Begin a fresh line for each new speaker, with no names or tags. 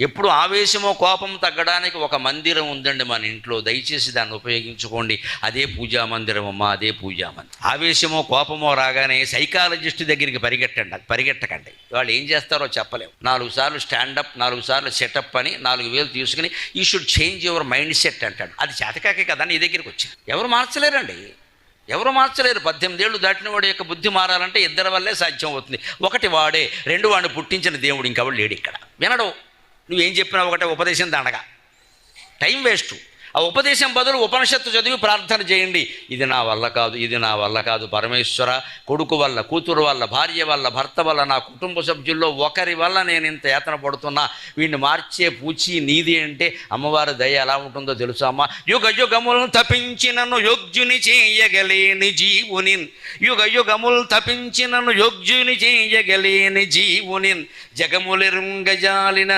ఎప్పుడు ఆవేశమో కోపం తగ్గడానికి ఒక మందిరం ఉందండి మన ఇంట్లో, దయచేసి దాన్ని ఉపయోగించుకోండి. అదే పూజా మందిరం అమ్మా, అదే పూజా మందిరం. ఆవేశమో కోపమో రాగానే సైకాలజిస్ట్ దగ్గరికి పరిగెట్టకండి. వాళ్ళు ఏం చేస్తారో చెప్పలేము. 4 సార్లు స్టాండప్, 4 సార్లు సెటప్ అని 4,000 తీసుకుని you should change your mind set అంటాడు. అది చేతకాకే కదా నీ దగ్గరికి వచ్చింది. ఎవరు మార్చలేరండి, ఎవరు మార్చలేరు. 18 ఏళ్ళు దాటిన వాడి యొక్క బుద్ధి మారాలంటే ఇద్దరి వల్లే సాధ్యం అవుతుంది. ఒకటి వాడే, 2 వాడిని పుట్టించిన దేవుడు, ఇంకెవడు లేడు ఇక్కడ. వినడు. నువ్వేం చెప్పినా ఒకటే ఉపదేశం దండగా, టైం వేస్ట్. ఆ ఉపదేశం బదులు ఉపనిషత్తు చదివి ప్రార్థన చేయండి. ఇది నా వల్ల కాదు, ఇది నా వల్ల కాదు పరమేశ్వర, కొడుకు వల్ల, కూతురు వల్ల, భార్య వల్ల, భర్త వల్ల, నా కుటుంబ సభ్యుల్లో ఒకరి వల్ల నేను ఇంత యాతన పడుతున్నా, వీడిని మార్చే పూచి నీది అంటే అమ్మవారి దయ ఎలా ఉంటుందో తెలుసా అమ్మ. యుగ యుగములు తపించినను యోగ్యుని చేయగలేని జీవుని, యుగ యుగములు తపించినను యోగ్యుని చేయగలేని జీవుని, జగములెరుంగజాలిన